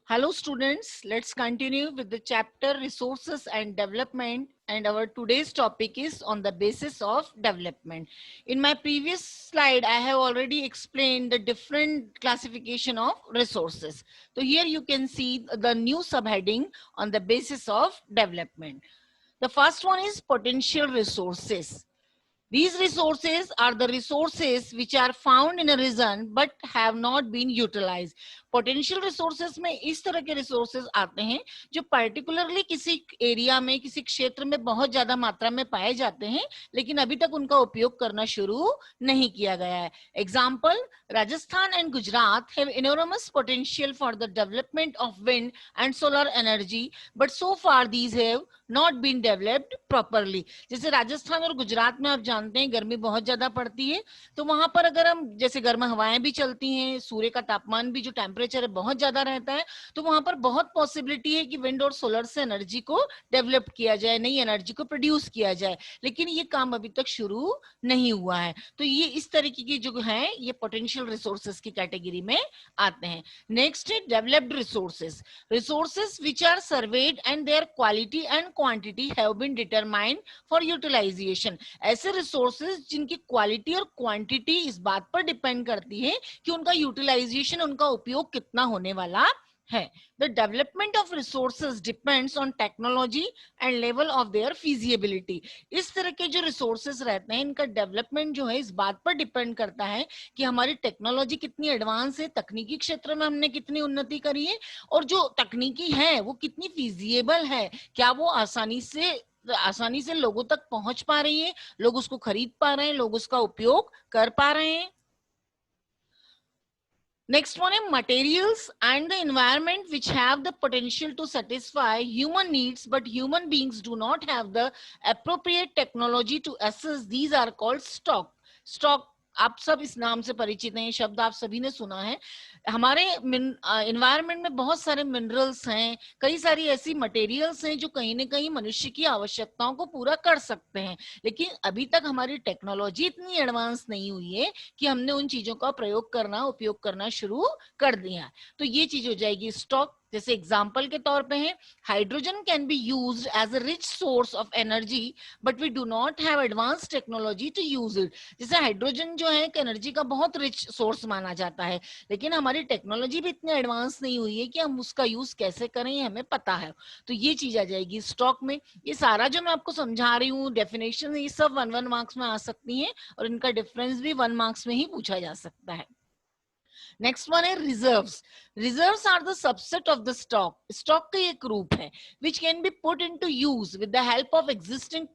Hello students, let's continue with the chapter resources and development, and our today's topic is on the basis of development. In my previous slide I have already explained the different classification of resources. So here you can see the new subheading on the basis of development. The first one is potential resources. These resources are the resources which are found in a region but have not been utilized. Potential resources में इस तरह के resources आते हैं जो particularly किसी area में, किसी क्षेत्र में बहुत ज्यादा मात्रा में पाए जाते हैं, लेकिन अभी तक उनका उपयोग करना शुरू नहीं किया गया है. Example, Rajasthan and Gujarat have enormous potential for the development of wind and solar energy, but so far these have not been developed properly. जैसे राजस्थान और गुजरात में आप जानते हैं गर्मी बहुत ज्यादा पड़ती है, तो वहां पर अगर हम जैसे गर्म हवाएं भी चलती हैं, सूर्य का तापमान भी जो टेम्परेचर है बहुत ज्यादा रहता है, तो वहां पर बहुत पॉसिबिलिटी है कि विंड और सोलर से एनर्जी को डेवलप किया जाए, नई एनर्जी को प्रोड्यूस किया जाए, लेकिन ये काम अभी तक शुरू नहीं हुआ है. तो ये इस तरीके की जो है ये पोटेंशियल रिसोर्सेज की कैटेगरी में आते हैं. नेक्स्ट है developed resources. Resources which are surveyed and their quality and quantity have been determined for utilisation. ऐसे रिसोर्सेज जिनकी क्वालिटी और क्वांटिटी इस बात पर डिपेंड करती है कि उनका यूटिलाइजेशन, उनका उपयोग कितना होने वाला है. The development of resources depends on technology and level of their feasibility. इस तरह के जो resources रहते हैं इनका डेवलपमेंट जो है इस बात पर डिपेंड करता है कि हमारी टेक्नोलॉजी कितनी एडवांस है, तकनीकी क्षेत्र में हमने कितनी उन्नति करी है, और जो तकनीकी है वो कितनी फीजिएबल है, क्या वो आसानी से लोगों तक पहुंच पा रही है, लोग उसको खरीद पा रहे हैं, लोग उसका उपयोग कर पा रहे हैं. Next one is materials and the environment which have the potential to satisfy human needs, but human beings do not have the appropriate technology to assess. These are called stock. Stock आप सब इस नाम से परिचित हैं, शब्द आप सभी ने सुना है. हमारे एनवायरनमेंट में बहुत सारे मिनरल्स हैं, कई सारी ऐसी मटेरियल्स हैं जो कहीं ना कहीं मनुष्य की आवश्यकताओं को पूरा कर सकते हैं, लेकिन अभी तक हमारी टेक्नोलॉजी इतनी एडवांस नहीं हुई है कि हमने उन चीजों का प्रयोग करना, उपयोग करना शुरू कर दिया. तो ये चीज हो जाएगी स्टॉक. जैसे एग्जाम्पल के तौर पे है, hydrogen can be used as a rich source of energy, but we do not have advance technology to use it. जैसे हाइड्रोजन जो है एक एनर्जी का बहुत रिच सोर्स माना जाता है, लेकिन हमारी टेक्नोलॉजी भी इतनी एडवांस नहीं हुई है कि हम उसका यूज कैसे करें ये हमें पता है. तो ये चीज आ जाएगी स्टॉक में. ये सारा जो मैं आपको समझा रही हूँ डेफिनेशन, ये सब 1-1 मार्क्स में आ सकती है और इनका डिफरेंस भी 1 मार्क्स में ही पूछा जा सकता है. नेक्स्ट वन है reserves. Reserves are the subset of the stock. Stock का एक रूप है which can be put into use with the help of existing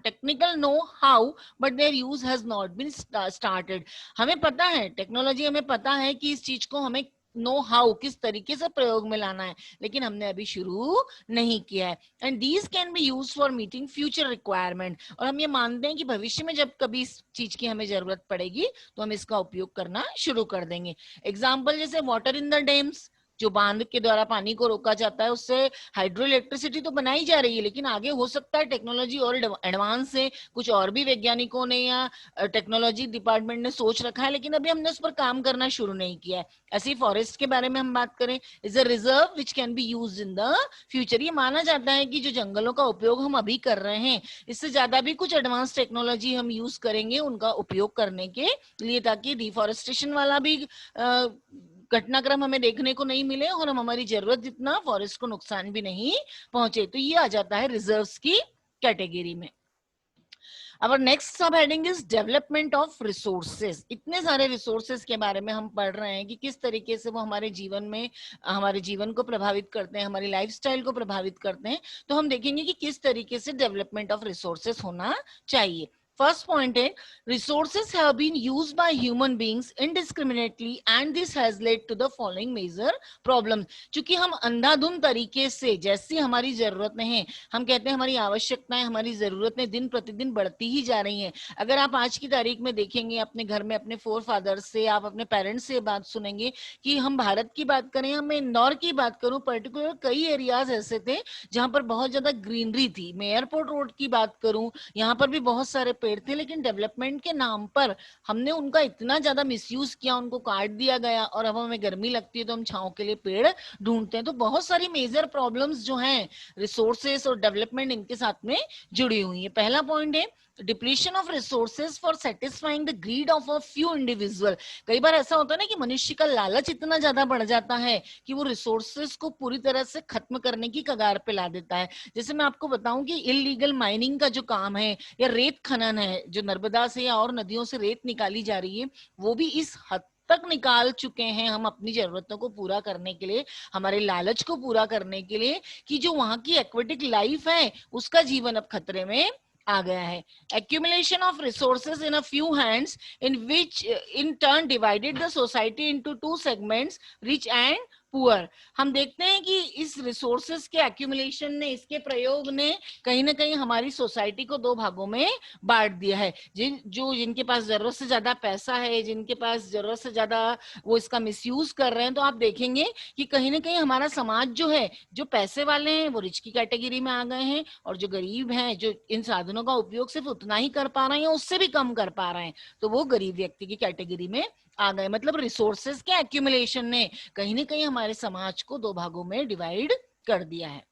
technical know how, but their use has not been started. हमें पता है, technology हमें पता है कि इस चीज को हमें नो हाउ किस तरीके से प्रयोग में लाना है, लेकिन हमने अभी शुरू नहीं किया है. And these can be use for meeting future requirement. और हम ये मानते हैं कि भविष्य में जब कभी इस चीज की हमें जरूरत पड़ेगी तो हम इसका उपयोग करना शुरू कर देंगे. एग्जाम्पल जैसे वाटर इन द डैम्स, जो बांध के द्वारा पानी को रोका जाता है, उससे हाइड्रो इलेक्ट्रिसिटी तो बनाई जा रही है, लेकिन आगे हो सकता है टेक्नोलॉजी और एडवांस है, कुछ और भी वैज्ञानिकों ने या टेक्नोलॉजी डिपार्टमेंट ने सोच रखा है, लेकिन अभी हमने उस पर काम करना शुरू नहीं किया है. ऐसे फॉरेस्ट के बारे में हम बात करें, is a reserve which can be used in the future. ये माना जाता है कि जो जंगलों का उपयोग हम अभी कर रहे हैं, इससे ज्यादा भी कुछ एडवांस टेक्नोलॉजी हम यूज करेंगे उनका उपयोग करने के लिए, ताकि डिफॉरेस्टेशन वाला भी घटनाक्रम हमें देखने को नहीं मिले और हम हमारी जरूरत जितना फॉरेस्ट को नुकसान भी नहीं पहुंचे. तो ये आ जाता है रिजर्व्स की कैटेगरी में. Our next subheading is development of resources. इतने सारे resources के बारे में हम पढ़ रहे हैं कि किस तरीके से वो हमारे जीवन को प्रभावित करते हैं, हमारी लाइफस्टाइल को प्रभावित करते हैं. तो हम देखेंगे कि किस तरीके से डेवलपमेंट ऑफ रिसोर्सेस होना चाहिए. First point है, resources have been used by human beings indiscriminately and this has led to the following major problems. चूंकि हम अंधाधुंध तरीके से जैसी हमारी जरूरतें हैं, हम कहते हैं हमारी आवश्यकताएं, हमारी जरूरतें दिन प्रतिदिन बढ़ती ही जा रही हैं. अगर आप आज की तारीख में देखेंगे अपने घर में अपने फोर फादर्स से, आप अपने पेरेंट्स से बात सुनेंगे कि हम भारत की बात करें, हम इंदौर की बात करूं, पर्टिकुलर कई एरियाज ऐसे थे जहां पर बहुत ज्यादा ग्रीनरी थी. मैं एयरपोर्ट रोड की बात करूं, यहाँ पर भी बहुत सारे पेड़ थे, लेकिन डेवलपमेंट के नाम पर हमने उनका इतना ज्यादा मिसयूज किया, उनको काट दिया गया, और अब हमें गर्मी लगती है तो हम छांव के लिए पेड़ ढूंढते हैं। तो बहुत सारी मेजर प्रॉब्लम्स जो हैं रिसोर्सेस और डेवलपमेंट इनके साथ में जुड़ी हुई है। पहला पॉइंट है depletion of resources for satisfying the greed of a few individual. कई बार ऐसा होता है ना कि मनुष्य का लालच इतना ज्यादा बढ़ जाता है कि वो रिसोर्सेज को पूरी तरह से खत्म करने की कगार पे ला देता है। जैसे मैं आपको बताऊं कि इलीगल माइनिंग का जो काम है या रेत खनन है, जो नर्मदा से या और नदियों से रेत निकाली जा रही है, वो भी इस हद तक निकाल चुके हैं हम अपनी जरूरतों को पूरा करने के लिए, हमारे लालच को पूरा करने के लिए, कि जो वहां की एक्वेटिक लाइफ है उसका जीवन अब खतरे में आ गया है। Accumulation of resources in a few hands, in which in turn divided the society into two segments, rich and poor. हम देखते हैं कि इस रिसोर्सेस के एक्यूमुलेशन ने, इसके प्रयोग ने कहीं ना कहीं हमारी सोसाइटी को दो भागों में बांट दिया है। जिनके पास जरूरत से ज्यादा पैसा है, जिनके पास जरूरत से ज्यादा वो इसका मिसयूज कर रहे हैं, तो आप देखेंगे कि कहीं ना कहीं हमारा समाज जो है, जो पैसे वाले हैं वो रिच की कैटेगरी में आ गए हैं, और जो गरीब हैं, जो इन साधनों का उपयोग सिर्फ उतना ही कर पा रहे हैं, उससे भी कम कर पा रहे हैं, तो वो गरीब व्यक्ति की कैटेगरी में आ गए। मतलब रिसोर्सेस के एक्यूमुलेशन ने कहीं ना कहीं हमारे समाज को दो भागों में डिवाइड कर दिया है।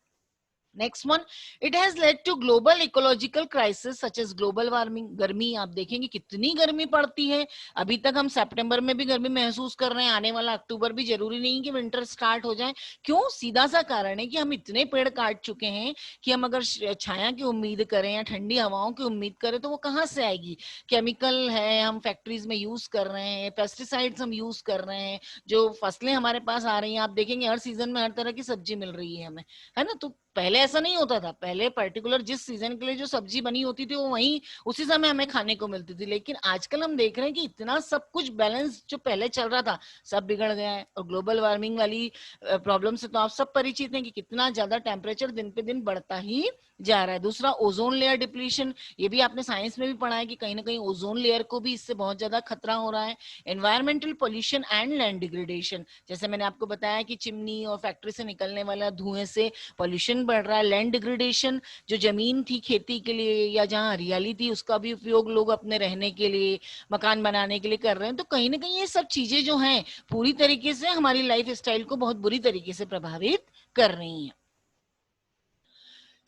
Next one, it has led to global ecological crisis such as global warming. गर्मी आप देखेंगे कितनी गर्मी पड़ती है। अभी तक हम सितंबर में भी गर्मी महसूस कर रहे हैं, आने वाला अक्टूबर भी जरूरी नहीं कि विंटर स्टार्ट हो जाए। क्यों? सीधा सा कारण है कि हम इतने पेड़ काट चुके हैं कि हम अगर छाया की उम्मीद करें या ठंडी हवाओं की उम्मीद करें तो वो कहाँ से आएगी? केमिकल है, हम फैक्ट्रीज में यूज कर रहे हैं, पेस्टिसाइड्स हम यूज कर रहे हैं, जो फसलें हमारे पास आ रही हैं, आप देखेंगे हर सीजन में हर तरह की सब्जी मिल रही है हमें, है ना। तो पहले ऐसा नहीं होता था। पहले पर्टिकुलर जिस सीजन के लिए जो सब्जी बनी होती थी वो वहीं उसी समय हमें खाने को मिलती थी। लेकिन आजकल हम देख रहे हैं कि इतना सब कुछ बैलेंस जो पहले चल रहा था सब बिगड़ गया है। और ग्लोबल वार्मिंग वाली प्रॉब्लम से तो आप सब परिचित हैं कि कितना ज्यादा टेम्परेचर दिन पे दिन बढ़ता ही जा रहा है। दूसरा, ओजोन लेयर डिप्लीशन। ये भी आपने साइंस में भी पढ़ा है कि कहीं ना कहीं ओजोन लेयर को भी इससे बहुत ज्यादा खतरा हो रहा है। Environmental pollution and land degradation, जैसे मैंने आपको बताया कि चिमनी और फैक्ट्री से निकलने वाला धुएं से पॉल्यूशन बढ़ रहा है। लैंड डिग्रेडेशन, जो जमीन थी खेती के लिए या जहां हरियाली थी उसका भी उपयोग लोग अपने रहने के लिए, मकान बनाने के लिए कर रहे हैं। तो कहीं ना कहीं ये सब चीजें जो हैं पूरी तरीके से हमारी लाइफ स्टाइल को बहुत बुरी तरीके से प्रभावित कर रही हैं।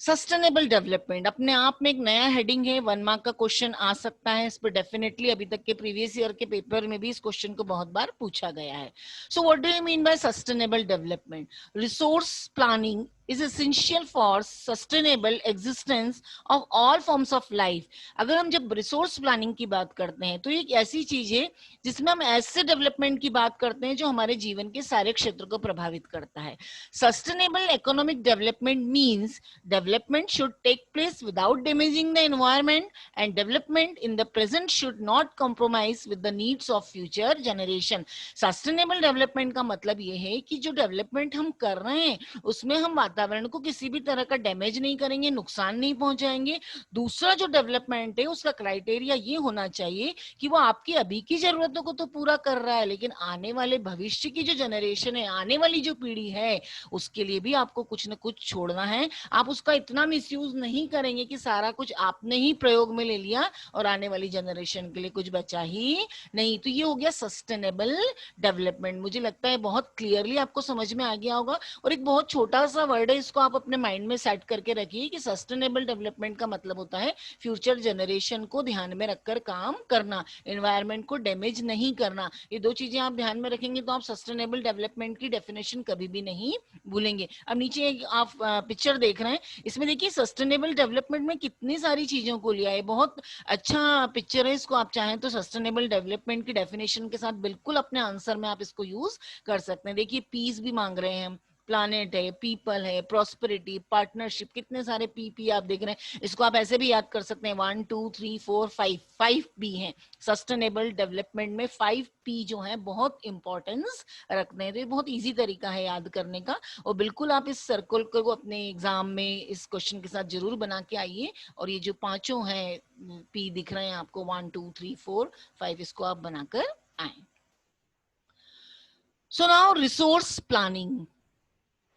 सस्टेनेबल डेवलपमेंट अपने आप में एक नया हेडिंग है, 1 मार्क का क्वेश्चन आ सकता है इस पर डेफिनेटली। अभी तक के प्रीवियस ईयर के पेपर में भी इस क्वेश्चन को बहुत बार पूछा गया है। So what do you mean by sustainable development? Resource planning is essential for sustainable existence of all forms of life। अगर हम जब रिसोर्स प्लानिंग की बात करते हैं तो ये एक ऐसी चीज है जिसमें हम ऐसे डेवलपमेंट की बात करते हैं जो हमारे जीवन के सारे क्षेत्र को प्रभावित करता है। Sustainable economic development means development should take place without damaging the environment, and development in the present should not compromise with the needs of future generation। Sustainable development का मतलब ये है कि जो डेवलपमेंट हम कर रहे हैं उसमें हम वातावरण को किसी भी तरह का डैमेज नहीं करेंगे, नुकसान नहीं पहुंचाएंगे। दूसरा जो डेवलपमेंट है उसका क्राइटेरिया ये होना चाहिए कि वो आपकी अभी की जरूरतों को तो पूरा कर रहा है, लेकिन आने वाले भविष्य की जो जनरेशन है, आने वाली जो पीढ़ी है, उसके लिए भी आपको कुछ न कुछ छोड़ना है। आप उसका इतना मिसयूज नहीं करेंगे कि सारा कुछ आपने ही प्रयोग में ले लिया और आने वाली जनरेशन के लिए कुछ बचा ही नहीं। तो ये हो गया सस्टेनेबल डेवलपमेंट। मुझे लगता है बहुत क्लियरली आपको समझ में आ गया होगा। और एक बहुत छोटा सा वर्ड है, इसको आप अपने माइंड में सेट करके रखिए कि सस्टेनेबल डेवलपमेंट का मतलब होता है फ्यूचर जनरेशन को ध्यान में रखकर काम करना, एनवायरमेंट को डैमेज नहीं करना। ये दो चीजें आप ध्यान में रखेंगे तो आप सस्टेनेबल डेवलपमेंट की डेफिनेशन कभी भी नहीं भूलेंगे। अब नीचे एक आप पिक्चर देख रहे हैं, इसमें देखिए सस्टेनेबल डेवलपमेंट में कितनी सारी चीजों को लिया है। बहुत अच्छा पिक्चर है, इसको आप चाहें तो सस्टेनेबल डेवलपमेंट की डेफिनेशन के साथ बिल्कुल अपने आंसर में आप इसको यूज कर सकते हैं। देखिए पीस भी मांग रहे हैं हम, प्लानेट है, पीपल है, प्रॉस्पेरिटी, पार्टनरशिप, कितने सारे पी आप देख रहे हैं। इसको आप ऐसे भी याद कर सकते हैं, 1 2 3 4 5 5 पी हैं सस्टेनेबल डेवलपमेंट में। 5 पी जो है बहुत इंपॉर्टेंस रखते हैं। तो ये बहुत इजी तरीका है याद करने का, और बिल्कुल आप इस सर्कल को अपने एग्जाम में इस क्वेश्चन के साथ जरूर बना के आइए। और ये जो पांचों हैं पी दिख रहे हैं आपको, 1 2 3 4 5, इसको आप बनाकर आए। So now resource planning.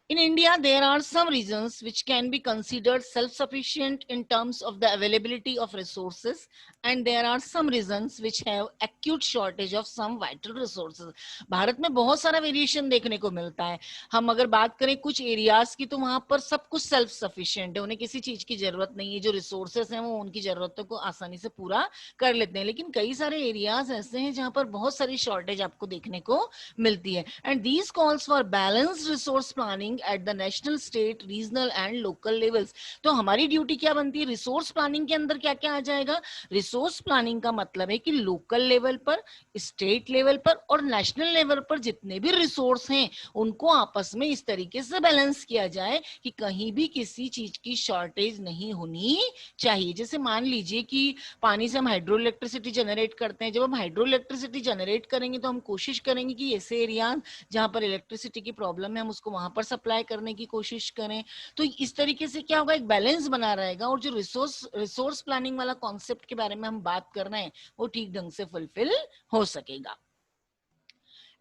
In India, there are some regions which can be considered self-sufficient in terms of the availability of resources, and there are some regions which have acute shortage of some vital resources. Bharat में बहुत सारा variation देखने को मिलता है. हम अगर बात करें कुछ एरियाज की, तो वहां पर सब कुछ सेल्फ सफिशिएंट है, उन्हें किसी चीज की जरूरत नहीं है, जो रिसोर्सेस हैं वो उनकी जरूरतों को आसानी से पूरा कर लेते हैं. लेकिन कई सारे एरियाज ऐसे हैं जहां पर बहुत सारी शॉर्टेज आपको देखने को मिलती है. And these calls for balanced resource planning at the national, state, regional and local levels. तो हमारी ड्यूटी क्या बनती है? रिसोर्स प्लानिंग के अंदर क्या क्या आ जाएगा? रिसोर्स प्लानिंग का मतलब है कि लोकल लेवल पर, स्टेट लेवल पर और नेशनल लेवल पर जितने भी रिसोर्स हैं उनको आपस में इस तरीके से बैलेंस किया जाए कि कहीं भी किसी चीज की शॉर्टेज नहीं होनी चाहिए. जैसे मान लीजिए कि पानी से हम हाइड्रो इलेक्ट्रिसिटी जनरेट करते हैं. जब हम हाइड्रो इलेक्ट्रिसिटी जनरेट करेंगे तो हम कोशिश करेंगे कि ऐसे एरिया जहां पर इलेक्ट्रिसिटी की प्रॉब्लम है हम उसको वहां पर सप्लाई करने की कोशिश करें. तो इस तरीके से क्या होगा? एक बैलेंस बना रहेगा, और जो रिसोर्स प्लानिंग वाला कॉन्सेप्ट के बारे में हम बात कर रहे हैं वो ठीक ढंग से फुलफिल हो सकेगा.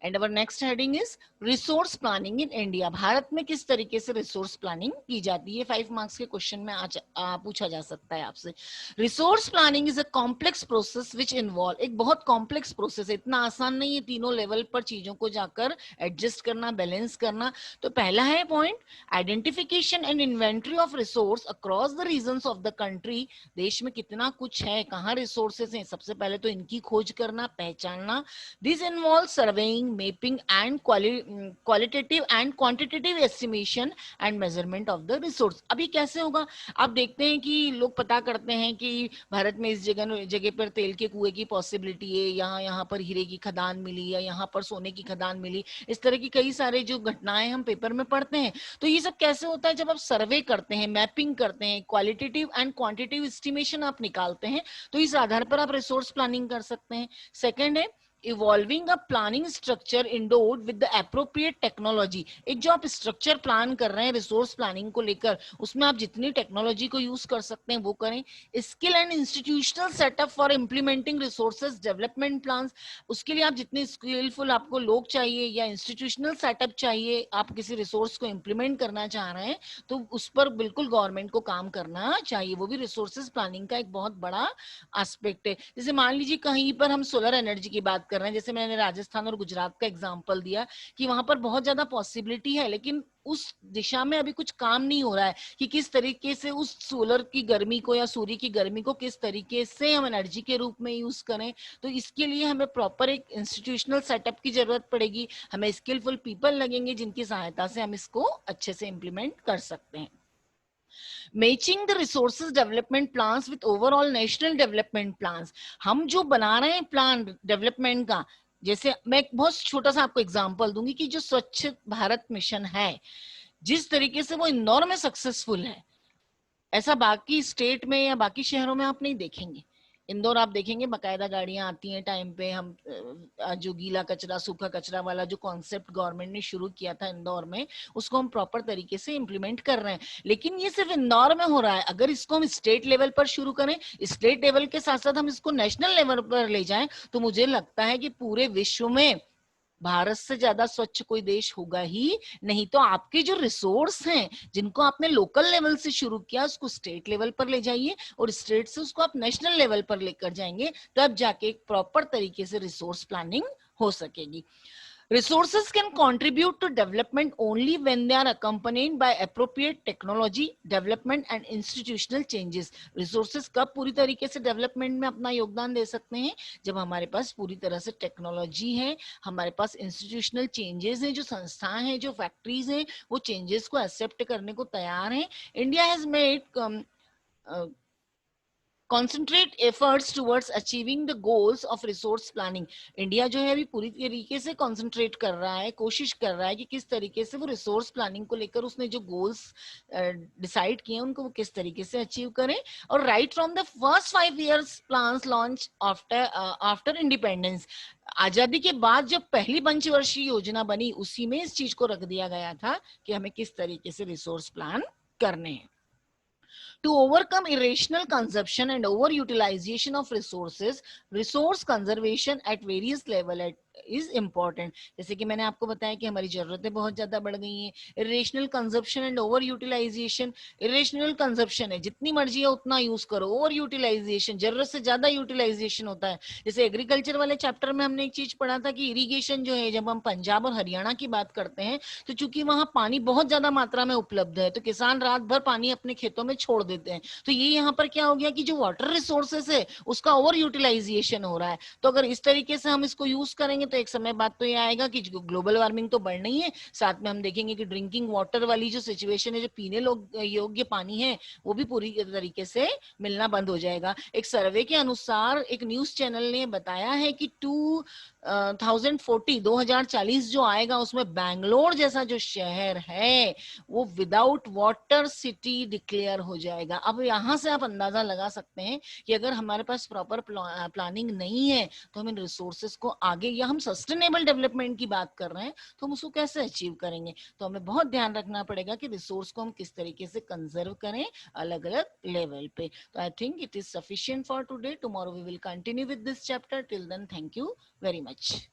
And our next heading is resource planning in India. Bharat में किस तरीके से रिसोर्स प्लानिंग की जाती है? 5 मार्क्स के क्वेश्चन में पूछा जा सकता है आपसे. Resource planning is a complex process which involve. एक बहुत कॉम्प्लेक्स प्रोसेस है, इतना आसान नहीं है तीनों लेवल पर चीजों को जाकर एडजस्ट करना, बैलेंस करना. तो पहला है point, identification and inventory of resource across the regions of the country. देश में कितना कुछ है, कहाँ रिसोर्सेस हैं, सबसे पहले तो इनकी खोज करना, पहचानना. This involve surveying, mapping and qualitative and quantitative estimation and measurement of the resource. अभी कैसे होगा? आप देखते हैं कि लोग पता करते हैं कि भारत में इस जगह पर तेल के कुएं की पॉसिबिलिटी है, यहाँ पर हीरे की खदान मिली या यहाँ पर सोने की खदान मिली. इस तरह की कई सारे जो घटनाएं हम पेपर में पढ़ते हैं. तो ये सब कैसे होता है? जब आप सर्वे करते हैं, मैपिंग करते हैं, क्वालिटेटिव एंड क्वांटिटेटिव एस्टिमेशन आप निकालते हैं, तो इस आधार पर आप रिसोर्स प्लानिंग कर सकते हैं. सेकेंड है evolving a planning structure endured with the appropriate technology. एक जो आप स्ट्रक्चर प्लान कर रहे हैं रिसोर्स प्लानिंग को लेकर, उसमें आप जितनी टेक्नोलॉजी को यूज कर सकते हैं वो करें. Skill and institutional setup for implementing resources development plans. उसके लिए आप जितने स्किलफुल आपको लोग चाहिए या इंस्टीट्यूशनल सेटअप चाहिए, आप किसी रिसोर्स को इंप्लीमेंट करना चाह रहे हैं, तो उस पर बिल्कुल गवर्नमेंट को काम करना चाहिए. वो भी रिसोर्सेज प्लानिंग का एक बहुत बड़ा एस्पेक्ट है. जैसे मान लीजिए कहीं पर हम सोलर एनर्जी की बात कर रहे हैं, जैसे मैंने राजस्थान और गुजरात का एग्जांपल दिया कि वहां पर बहुत ज्यादा पॉसिबिलिटी है, लेकिन उस दिशा में अभी कुछ काम नहीं हो रहा है कि किस तरीके से उस सोलर की गर्मी को या सूर्य की गर्मी को किस तरीके से हम एनर्जी के रूप में यूज करें. तो इसके लिए हमें प्रॉपर एक इंस्टीट्यूशनल सेटअप की जरूरत पड़ेगी. हमें स्किलफुल पीपल लगेंगे जिनकी सहायता से हम इसको अच्छे से इंप्लीमेंट कर सकते हैं. Matching the resources development plans with overall national development plans. हम जो बना रहे हैं प्लान डेवलपमेंट का, जैसे मैं एक बहुत छोटा सा आपको एग्जांपल दूंगी कि जो स्वच्छ भारत मिशन है, जिस तरीके से वो इंदौर में सक्सेसफुल है, ऐसा बाकी स्टेट में या बाकी शहरों में आप नहीं देखेंगे. इंदौर आप देखेंगे बकायदा गाड़ियां आती हैं टाइम पे. हम जो गीला कचरा सूखा कचरा वाला जो कॉन्सेप्ट गवर्नमेंट ने शुरू किया था इंदौर में, उसको हम प्रॉपर तरीके से इंप्लीमेंट कर रहे हैं. लेकिन ये सिर्फ इंदौर में हो रहा है. अगर इसको हम स्टेट लेवल पर शुरू करें, स्टेट लेवल के साथ साथ हम इसको नेशनल लेवल पर ले जाएं, तो मुझे लगता है कि पूरे विश्व में भारत से ज्यादा स्वच्छ कोई देश होगा ही नहीं. तो आपके जो रिसोर्स हैं जिनको आपने लोकल लेवल से शुरू किया, उसको स्टेट लेवल पर ले जाइए, और स्टेट से उसको आप नेशनल लेवल पर लेकर जाएंगे, तो अब जाके एक प्रॉपर तरीके से रिसोर्स प्लानिंग हो सकेगी. Resources can contribute to development only when they are accompanied by appropriate technology, development and institutional changes. Resources कब पूरी तरीके से डेवलपमेंट में अपना योगदान दे सकते हैं? जब हमारे पास पूरी तरह से टेक्नोलॉजी है, हमारे पास इंस्टीट्यूशनल चेंजेस हैं, जो संस्थाएं हैं, जो फैक्ट्रीज हैं, वो चेंजेस को एक्सेप्ट करने को तैयार हैं. India has made concentrate efforts towards achieving the goals of resource planning. India जो है अभी पूरी तरीके से कंसंट्रेट कर रहा है, कोशिश कर रहा है कि किस तरीके से वो रिसोर्स प्लानिंग को लेकर उसने जो गोल्स डिसाइड किए उनको वो किस तरीके से अचीव करें. और right from the first 5 years plans launch after independence, आजादी के बाद जब पहली पंचवर्षीय योजना बनी, उसी में इस चीज को रख दिया गया था कि हमें किस तरीके से रिसोर्स प्लान करने हैं. To overcome irrational consumption and overutilization of resources, resource conservation at various is important. जैसे कि मैंने आपको बताया कि हमारी जरूरतें बहुत ज्यादा बढ़ गई हैं, irrational consumption and over utilisation. Irrational consumption है, जितनी मर्जी है उतना यूज करो, ओवर यूटिलाइजेशन, जरूरत से ज्यादा यूटिलाइजेशन होता है। जैसे एग्रीकल्चर वाले चैप्टर में हमने एक चीज पढ़ा था कि इरिगेशन जो है, जब हम पंजाब और हरियाणा की बात करते हैं तो चूंकि वहां पानी बहुत ज्यादा मात्रा में उपलब्ध है तो किसान रात भर पानी अपने खेतों में छोड़ देते हैं। तो ये यहाँ पर क्या हो गया कि जो वाटर रिसोर्सेस है उसका ओवर यूटिलाइजेशन हो रहा है। तो अगर इस तरीके से हम इसको यूज करेंगे तो एक समय बाद तो ये आएगा कि ग्लोबल वार्मिंग तो बढ़नी ही है, साथ में हम देखेंगे कि ड्रिंकिंग वाटर वाली जो सिचुएशन है, जो पीने योग्य पानी है, वो भी पूरी तरीके से मिलना बंद हो जाएगा। एक सर्वे के अनुसार एक न्यूज चैनल ने बताया है कि 2040 जो आएगा उसमें बैंगलोर जैसा जो शहर है वो विदाउट वाटर सिटी डिक्लेयर हो जाएगा। अब यहां से आप अंदाजा लगा सकते हैं कि अगर हमारे पास प्रॉपर प्लानिंग नहीं है तो हम इन रिसोर्सेस को आगे, या हम सस्टेनेबल डेवलपमेंट की बात कर रहे हैं तो हम उसको कैसे अचीव करेंगे। तो हमें बहुत ध्यान रखना पड़ेगा कि रिसोर्स को हम किस तरीके से कंजर्व करें अलग अलग लेवल पे। तो I think it is sufficient for today. Tomorrow we will continue with this chapter. Till then, thank you very much.